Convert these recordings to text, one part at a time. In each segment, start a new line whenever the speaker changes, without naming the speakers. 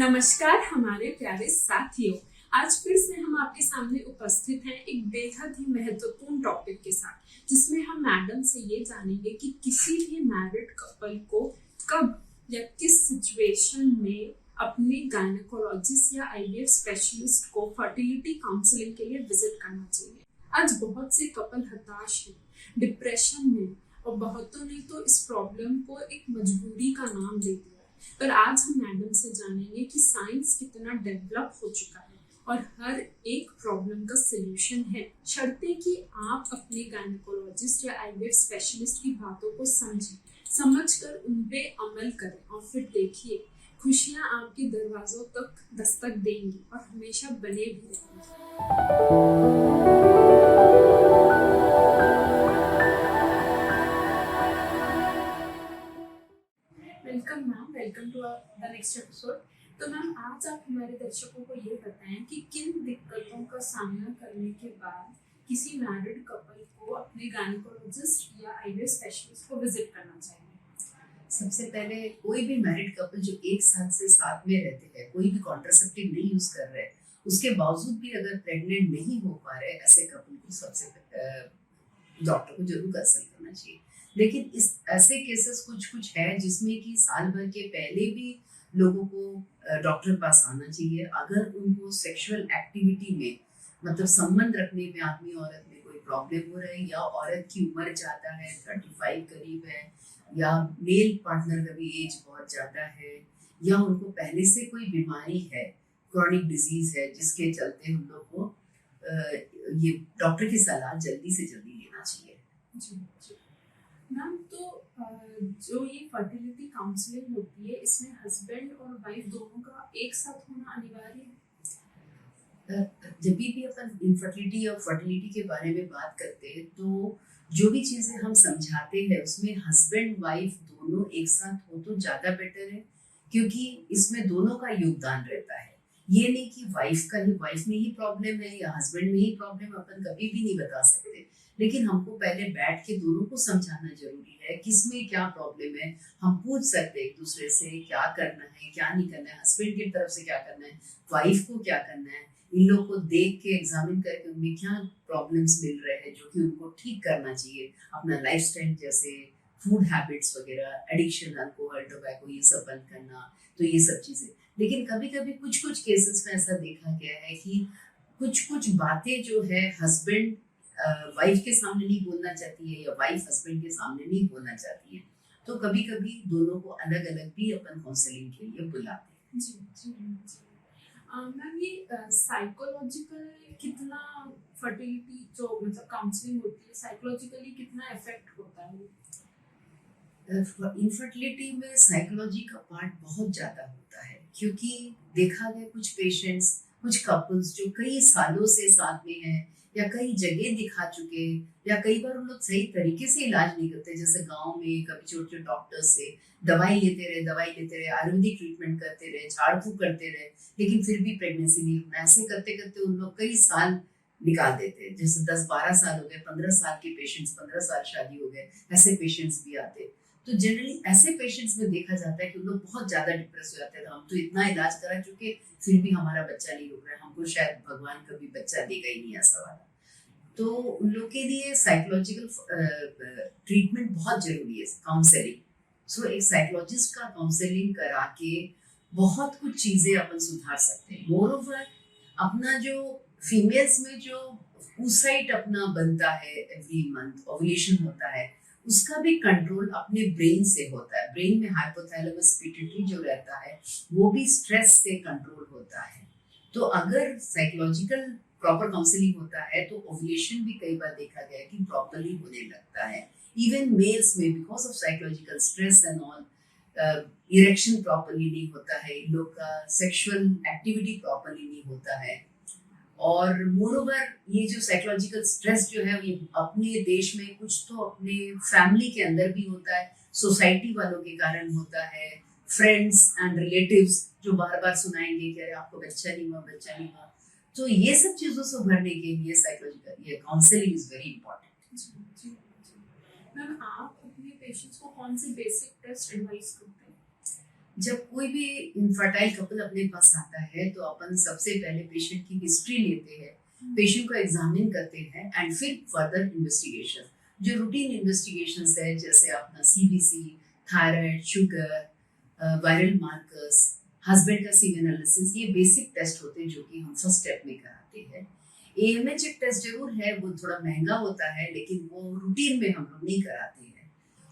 नमस्कार हमारे प्यारे साथियों। आज फिर से हम आपके सामने उपस्थित हैं एक बेहद ही महत्वपूर्ण टॉपिक के साथ, जिसमें हम मैडम से ये जानेंगे कि किसी भी मैरिड कपल को कब या किस सिचुएशन में अपने गायनेकोलॉजिस्ट या आईवीएफ स्पेशलिस्ट को फर्टिलिटी काउंसलिंग के लिए विजिट करना चाहिए। आज बहुत से कपल हताश हैं, डिप्रेशन में, और बहुतों ने तो इस प्रॉब्लम को एक मजबूरी का नाम दे दिया। पर आज हम मैडम से जानेंगे कि साइंस कितना डेवलप हो चुका है और हर एक प्रॉब्लम का सलूशन है, शर्ते कि आप अपने गायनेकोलॉजिस्ट या आईवीएफ स्पेशलिस्ट की बातों को समझकर उन पे अमल करें और फिर देखिए खुशियां आपके दरवाजों तक दस्तक देंगी और हमेशा बने भी रहेंगी। Welcome ma'am, welcome to the next episode. तो मैम, आज आप हमारे दर्शकों को ये बताएं कि किन दिक्कतों का सामना करने के बाद किसी मैरिड कपल को अपने गायनेकोलॉजिस्ट या आईवीएफ स्पेशलिस्ट को विजिट करना चाहिए।
सबसे पहले कोई भी मैरिड कपल जो एक साल से साथ में रहते हैं, कोई भी कॉन्ट्रासेप्टिव नहीं यूज कर रहे, उसके बावजूद भी अगर प्रेग्नेंट नहीं हो पा रहे, ऐसे कपल को सबसे डॉक्टर को जरूर कंसल्ट करना चाहिए। लेकिन इस ऐसे केसेस कुछ है जिसमें कि साल भर के पहले भी लोगों को डॉक्टर पास आना चाहिए अगर उनको सेक्सुअल एक्टिविटी में, मतलब संबंध रखने में आदमी औरत में कोई प्रॉब्लम हो रहा है, या औरत की उम्र ज़्यादा है, 35 करीब है, या मेल पार्टनर का भी एज बहुत ज़्यादा है, या उनको पहले से कोई बीमारी है, क्रॉनिक डिजीज है, जिसके चलते हम लोग को ये डॉक्टर की सलाह जल्दी से जल्दी लेना चाहिए।
जी जी मैम, तो जो ये फर्टिलिटी काउंसलिंग होती है, इसमें हस्बैंड और वाइफ दोनों का एक साथ होना अनिवार्य है।
जब भी अपन इनफर्टिलिटी और फर्टिलिटी के बारे में बात करते हैं तो जो भी चीज़ें हम समझाते हैं उसमें हस्बैंड वाइफ दोनों एक साथ हो तो ज़्यादा बेटर है, क्योंकि इसमें दोनों का योगदान रहता है। ये नहीं कि वाइफ में ही प्रॉब्लम है या हस्बैंड में ही प्रॉब्लम, अपन कभी भी नहीं बता सकते। लेकिन हमको पहले बैठ के दोनों को समझाना जरूरी है किसमें क्या प्रॉब्लम है। हम पूछ सकते हैं एक दूसरे से क्या करना है, क्या नहीं करना है, हस्बैंड की तरफ से क्या करना है, वाइफ को क्या करना है। इन लोगों को देख के एग्जामिन करके उनमें क्या प्रॉब्लम्स मिल रहे हैं जो कि उनको ठीक करना चाहिए। अपना लाइफस्टाइल जैसे फूड हैबिट्स वगैरह, एडिक्शन, अल्कोहल, टोबैको, ये सब बंद करना, तो ये सब चीज़ें। लेकिन कभी कभी कुछ केसेस में ऐसा देखा गया है कि कुछ बातें जो है हस्बैंड वाइफ के सामने नहीं बोलना चाहती है या वाइफ हस्बैंड के सामने नहीं बोलना चाहती है, तो कभी कभी दोनों को अलग अलग भी अपन काउंसलिंग के लिए बुलाते हैं।
जी जी जी मैम, ये साइकोलॉजिकल कितना फर्टिलिटी जो मतलब काउंसलिंग होती है, साइकोलॉजिकली कितना इफेक्ट होता है?
इनफर्टिलिटी में साइकोलॉजी का पार्ट बहुत ज़्यादा होता है, क्योंकि देखा गया कुछ कपल्स जो कई सालों से साथ में हैं या कई जगह दिखा चुके, या कई बार उन लोग सही तरीके से इलाज नहीं करते, जैसे गांव में कभी छोटे छोटे डॉक्टर से दवाई लेते रहे, आयुर्वेदिक ट्रीटमेंट करते रहे, झाड़ फूक करते रहे, लेकिन फिर भी प्रेगनेंसी नहीं होना। ऐसे करते करते उन लोग कई साल निकाल देते हैं, जैसे 10-12 साल हो गए, 15 साल के पेशेंट्स, 15 साल शादी हो गए, ऐसे पेशेंट्स भी आते हैं। तो जनरली ऐसे पेशेंट्स में देखा जाता है कि उन लोग बहुत ज्यादा डिप्रेस हो जाते हैं। हम तो इतना इलाज करा चुके, फिर भी हमारा बच्चा नहीं रुक रहा है, हमको शायद भगवान कभी बच्चा देगा ही नहीं, ऐसा वाला। तो उन लोग के लिए साइकोलॉजिकल ट्रीटमेंट बहुत जरूरी है, काउंसलिंग। सो एक साइकोलॉजिस्ट का काउंसलिंग करा के बहुत कुछ चीजें अपन सुधार सकते हैं। मोर ओवर, अपना जो फीमेल्स में जो oocyte अपना बनता है, एवरी मंथ ओव्यूलेशन होता है, उसका भी कंट्रोल अपने ब्रेन से होता है। ब्रेन में हाइपोथैलेमस पिट्यूटरी जो रहता है वो भी स्ट्रेस से कंट्रोल होता है। तो अगर साइकोलॉजिकल प्रॉपर काउंसलिंग होता है तो ओव्यूलेशन भी कई बार देखा गया है कि प्रॉपरली होने लगता है। इवन मेल्स में because of psychological stress and all, erection properly नहीं होता है, इन लोग का सेक्सुअल एक्टिविटी प्रॉपरली नहीं होता है। और मोरोवर ये जो साइकोलॉजिकल स्ट्रेस जो है ये अपने देश में कुछ तो अपने फैमिली के अंदर भी होता है, सोसाइटी वालों के कारण होता है, फ्रेंड्स एंड रिलेटिव्स जो बार बार सुनाएंगे कि अरे आपको बच्चा नहीं हुआ। तो ये सब चीजों से उभरने के लिए साइकोलॉजिकल ये counselling is very important.
Ma'am, आप अपने पेशेंट्स को कौन से बेसिक टेस्ट एडवाइस करते हैं?
जब कोई भी इनफर्टाइल कपल अपने पास आता है तो अपन सबसे पहले पेशेंट की हिस्ट्री लेते हैं, पेशेंट को एग्जामिन करते हैं एंड फिर फर्दर इन्वेस्टिगेशन, जो रूटीन इन्वेस्टिगेशंस है जैसे अपना CBC, thyroid, sugar, viral markers, husband का सीमेन एनालिसिस, ये बेसिक टेस्ट होते हैं जो कि हम फर्स्ट स्टेप में कराते हैं। एएमएच एक टेस्ट जरूर है, वो थोड़ा महंगा होता है लेकिन वो रूटीन में हम लोग नहीं कराते हैं।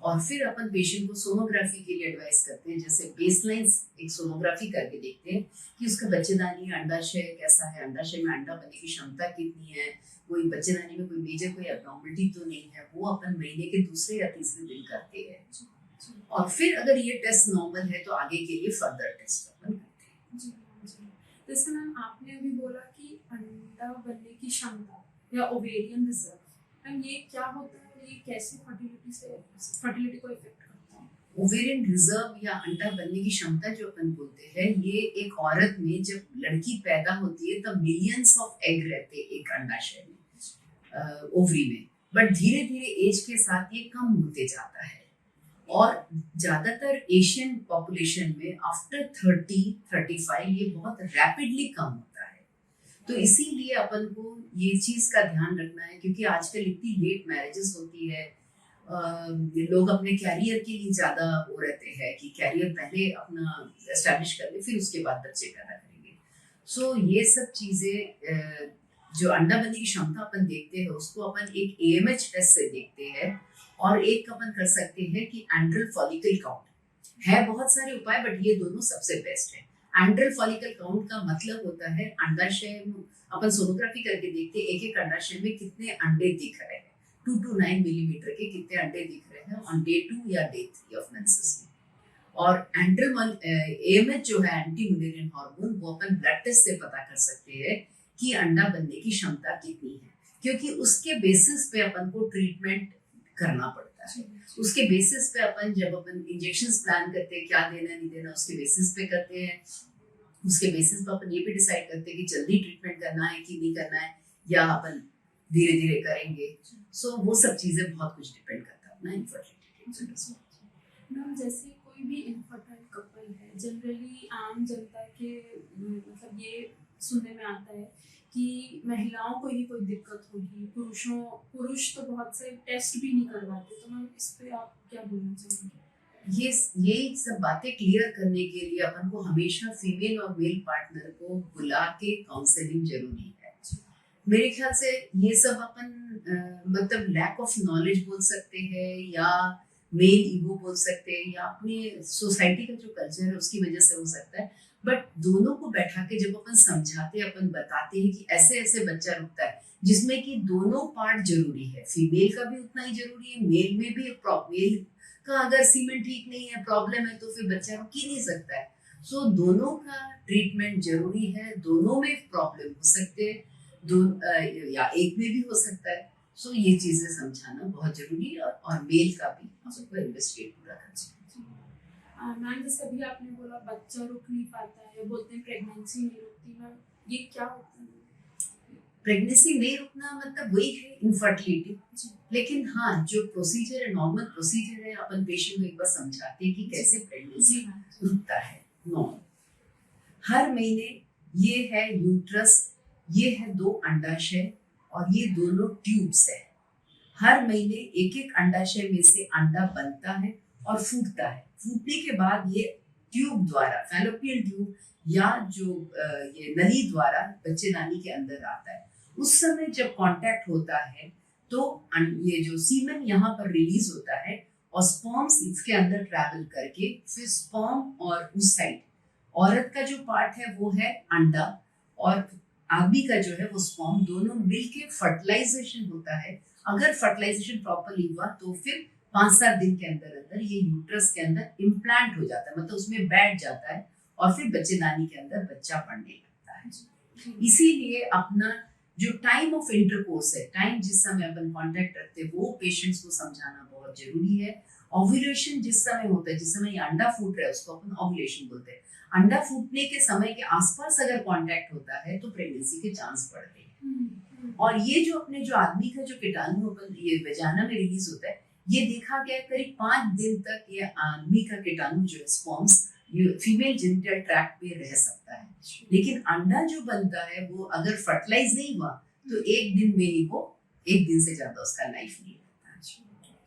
और फिर अपन पेशेंट को सोनोग्राफी के लिए एडवाइस करते हैं, जैसे बेसलाइन एक सोनोग्राफी करके देखते हैं कि उसका बच्चेदानी अंडाशय कैसा है, अंडाशय में अंडा बनने की क्षमता कितनी है, कोई बच्चेदानी में कोई मेजर कोई एब्नॉर्मलिटी तो नहीं है। वो अपन महीने के दूसरे या तीसरे दिन करते हैं और फिर अगर ये टेस्ट नॉर्मल है तो आगे के लिए फर्दर टेस्ट अपन करते हैं।
जी जी। जैसे मैम आपने अभी बोला कि अंडा बनने की क्षमता या ओवेरियन रिजर्व, मैम ये क्या होता है, ये कैसे फर्टिलिटी को इफेक्ट करता है?
ओवेरियन रिजर्व या अंडा बनने की क्षमता जो अपन बोलते हैं, ये एक औरत में जब लड़की पैदा होती है तब मिलियंस ऑफ एग रहते हैं एक अंडाशय में, ओवरी में, बट धीरे धीरे एज के साथ ये कम होते जाता है और ज्यादातर एशियन पॉपुलेशन में आफ्टर 30-35 ये बहुत रैपिडली कम होता है। तो इसीलिए अपन को ये चीज का ध्यान रखना है, क्योंकि आजकल इतनी लेट मैरिजेस होती है, लोग अपने कैरियर के लिए ज्यादा वो रहते हैं कि कैरियर पहले अपना एस्टैब्लिश कर ले फिर उसके बाद बच्चे पैदा करेंगे। सो ये सब चीजें जो अंडा बनने की क्षमता अपन देखते हैं उसको अपन एक एएमएच टेस्ट से देखते हैं और एक अपन कर सकते हैं कि एंड्रल फॉलिकल काउंट है। बहुत सारे उपाय बट ये दोनों सबसे बेस्ट है। एंड्रल फॉलिकल काउंट का मतलब होता है अंडाशय, अपन सोनोग्राफी करके देखते हैं एक एक अंडाशय में कितने अंडे दिख रहे हैं, 2 to 9 मिलीमीटर के कितने अंडे दिख रहे हैं ऑन डे 2 या डे 3 ऑफ मेंसेस में। और एंड्रल एएमएच जो है एंटी मुलेरियन हार्मोन, वो अपन ब्लड टेस्ट से पता कर सकते हैं कि अंडा बनने की क्षमता कितनी है, क्योंकि उसके बेसिस पे अपन को ट्रीटमेंट करना पड़ता है। उसके बेसिस पे अपन जब अपन इंजेक्शंस प्लान करते हैं क्या देना नहीं देना उसके बेसिस पे करते हैं। उसके बेसिस पे अपन ये भी डिसाइड करते हैं कि जल्दी ट्रीटमेंट करना है कि नहीं करना है या अपन धीरे धीरे करेंगे। सो वो सब चीजें बहुत कुछ डिपेंड करता है अपना इनफर्टिलिटी।
मैम जैसे कोई भी इनफर्टाइल कपल है, जनरली आम जनता के मतलब ये सुनने में आता है कि महिलाओं को ही कोई दिक्कत होगी, पुरुष तो बहुत से टेस्ट भी नहीं करवाते, तो मैम इस पे आप क्या बोलना चाहेंगे?
ये सब बातें क्लियर करने के लिए अपन को हमेशा फीमेल और मेल पार्टनर को बुला के काउंसलिंग जरूरी है। मेरे ख्याल से ये सब अपन मतलब लैक ऑफ नॉलेज बोल सकते हैं या मेल ईगो बोल सकते हैं या अपने सोसाइटी का जो कल्चर है उसकी वजह से हो सकता है, बट दोनों को बैठा के जब अपन समझाते हैं, अपन बताते हैं कि ऐसे ऐसे बच्चा रुकता है जिसमें कि दोनों पार्ट जरूरी है, फीमेल का भी उतना ही जरूरी है, मेल में भी मेल का अगर सीमेन ठीक नहीं है, प्रॉब्लम है, तो फिर बच्चा रुक ही नहीं सकता है। सो दोनों का ट्रीटमेंट जरूरी है, दोनों में प्रॉब्लम हो सकते हैं, या एक में भी हो सकता है। सो ये चीजें समझाना बहुत जरूरी है और मेल का भी सबको इन्वेस्टिगेट पूरा करना चाहिए।
मैम जैसे अभी आपने बोला बच्चा रुक नहीं पाता है, बोलते हैं प्रेगनेंसी नहीं रुकती, मैम ये क्या होता है?
प्रेगनेंसी नहीं रुकना मतलब वही है इनफर्टिलिटी, लेकिन हाँ जो प्रोसीजर है, नॉर्मल प्रोसीजर है, अपन पेशेंट को एक बार समझाते हैं कि कैसे प्रेगनेंसी रुकता है। नॉर्मल हर महीने ये है यूट्रस, ये है 2 अंडाशय और ये दोनों ट्यूब्स है। हर महीने एक एक अंडाशय में से अंडा बनता है और फूटता है। फूटने के बाद ये ट्यूब द्वारा, फैलोपियन ट्यूब या जो ये नली द्वारा बच्चेदानी के अंदर आता है। उस समय जब कांटेक्ट होता है तो ये जो सीमेन यहाँ पर रिलीज होता है और स्पर्म्स इसके अंदर ट्रैवल करके फिर स्पर्म और उस साइड औरत का जो पार्ट है वो है अंडा और आदमी का जो है वो स्पर्म, दोनों मिलके फर्टिलाइजेशन होता है। अगर फर्टिलाइजेशन प्रॉपरली हुआ तो फिर 5-7 दिन के अंदर अंदर ये यूट्रस के अंदर इम्प्लांट हो जाता है, मतलब उसमें बैठ जाता है और फिर बच्चेदानी के अंदर बच्चा पड़ने लगता है। इसीलिए अपना जो टाइम ऑफ इंटरकोर्स है, टाइम जिस समय अपन कांटेक्ट रखते हैं, वो पेशेंट्स को समझाना बहुत जरूरी है। ओव्यूलेशन जिस समय होता है, जिस समय ये अंडा फूट रहा है उसको अपन ओव्यूलेशन बोलते हैं। अंडा फूटने के समय के आसपास अगर कांटेक्ट होता है तो प्रेगनेंसी के चांस बढ़ते हैं। और ये जो अपने जो आदमी का जो कीटाणु अपन ये वेजाना में रिलीज होता है, ये देखा गया करीब 5 दिन तक ये आदमी का कीटाणु जो है स्पर्म्स फीमेल जेनिटल ट्रैक्ट पे रह सकता है, लेकिन अंडा जो बनता है वो अगर फर्टिलाइज नहीं हुआ तो एक दिन में ही वो एक दिन से ज्यादा उसका लाइफ नहीं रहता।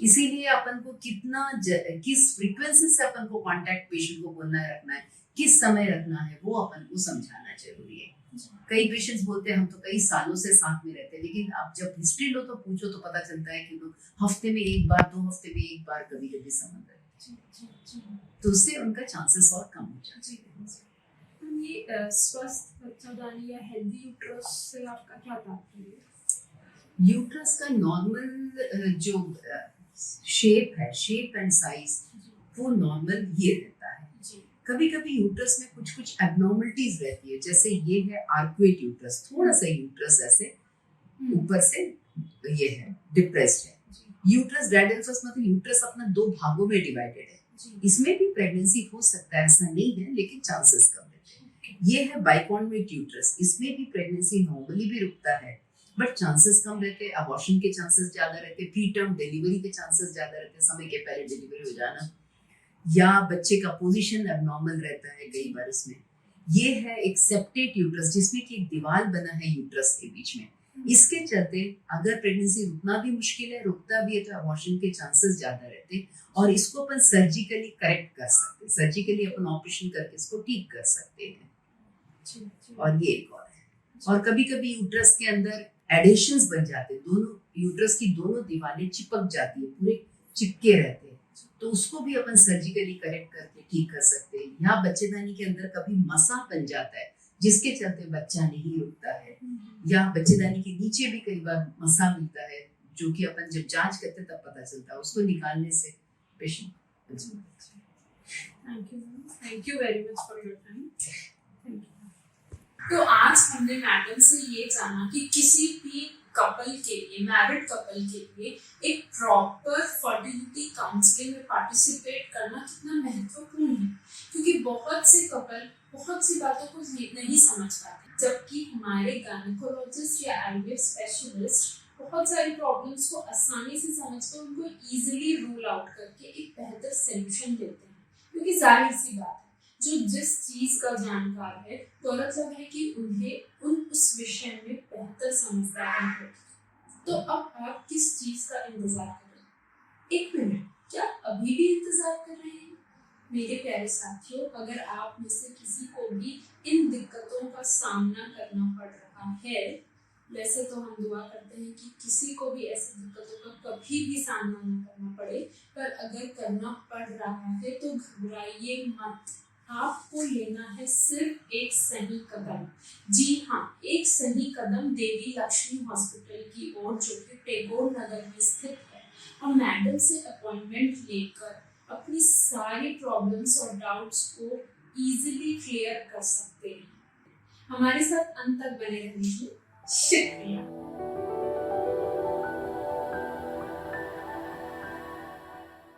इसीलिए अपन को किस फ्रीक्वेंसी से अपन को कांटेक्ट पेशेंट को बोलना है, रखना है, किस समय रखना है, वो अपन को समझाना जरूरी है। कई पेशेंट्स बोलते हैं हम तो कई सालों से साथ में रहते हैं, लेकिन आप जब हिस्ट्री लो तो पूछो तो पता चलता है कि लोग हफ्ते में एक बार, 2 हफ्ते में एक बार कभी कभी संबंध रखते हैं, तो उससे उनका चांसेस और कम हो जाते हैं।
ये स्वस्थ बच्चादानी या हेल्दी यूट्रस से आपका क्या तात्पर्य है?
यूट्रस का नॉर्मल जो शेप है, शेप एंड साइज, वो नॉर्मल ये रहता है। कभी कभी यूट्रस में कुछ कुछ एबनॉर्मलिटीज रहती है, जैसे ये है आर्कुएट यूट्रस, थोड़ा सा यूट्रस ऐसे ऊपर से ये है डिप्रेस्ड है। यूट्रस ग्रैडेल्फस मतलब यूट्रस अपना 2 भागों में डिवाइडेड है, इसमें भी प्रेगनेंसी हो सकता है, ऐसा नहीं है, लेकिन चांसेस कम रहते हैं। ये है बाइकॉन्वेट यूट्रस, इसमें भी प्रेगनेंसी नॉर्मली भी रुकता है, बट चांसेस कम रहते हैं, अबॉर्शन के चांसेस ज्यादा रहते हैं, प्री टर्म डिलीवरी के चांसेस ज्यादा रहते हैं, समय के पहले डिलीवरी हो जाना, या बच्चे का पोजीशन एबनॉर्मल रहता है कई बार इसमें। ये है एक सेप्टेट यूट्रस, जिसमें कि एक दीवार बना है यूट्रस के बीच में। इसके चलते अगर प्रेगनेंसी रुकना भी मुश्किल है, रुकता भी है, तो अबॉर्शन के चांसेस ज्यादा रहते हैं, और इसको अपन सर्जिकली करेक्ट कर सकते हैं, सर्जिकली अपन ऑपरेशन करके इसको ठीक कर सकते हैं। और ये एक और है, और कभी कभी यूट्रस के अंदर एडेशंस बन जाते हैं, दोनों यूट्रस की दोनों दीवारें चिपक जाती है, पूरे चिपके रहते हैं, तो उसको भी अपन सर्जिकली करेक्ट करके ठीक कर सकते हैं। यहाँ बच्चेदानी के अंदर कभी मसा बन जाता है, जिसके चलते बच्चा नहीं रुकता है, या बच्चेदानी के नीचे भी कई बार मसा मिलता है, जो कि अपन जब जांच करते तब पता चलता है, उसको निकालने से patient.
Thank you very much for your time. तो आज हमने मैडम से ये जाना कि किसी भी कपल के लिए, मैरिड कपल के लिए एक प्रॉपर फर्टिलिटी काउंसलिंग में पार्टिसिपेट करना कितना महत्वपूर्ण है, क्योंकि बहुत से कपल बहुत सी बातों को नहीं समझ पाते, जबकि हमारे गायनेकोलॉजिस्ट या आईवीएफ स्पेशलिस्ट बहुत सारी प्रॉब्लम्स को आसानी से समझकर उनको इजीली रूल आउट करके एक बेहतर सोल्यूशन देते हैं। क्योंकि जाहिर सी बात है, जो जिस चीज का जानकार है, तो मतलब है कि उन्हें उस विषय में बेहतर समझदारी है। तो अब आप किस चीज का इंतजार कर रहे हैं? 1 मिनट, क्या अभी भी इंतजार कर रहे हैं? मेरे प्यारे साथियों, अगर आप में से किसी को भी इन दिक्कतों का सामना करना पड़ रहा है, वैसे तो हम दुआ करते हैं कि किसी को भी ऐसी दिक्कतों का कभी भी सामना न करना पड़े, पर अगर करना पड़ रहा है तो घबराइए मत। आपको लेना है सिर्फ एक सही कदम। जी हाँ, एक सही कदम देवी लक्ष्मी हॉस्पिटल की ओर, जो कि टैगोर नगर में स्थित है, और मैडम से अपॉइंटमेंट लेकर अपनी सारी प्रॉब्लम्स और डाउट्स को इजीली क्लियर कर सकते हैं। हमारे साथ अंत तक बने रहने के लिए शुक्रिया।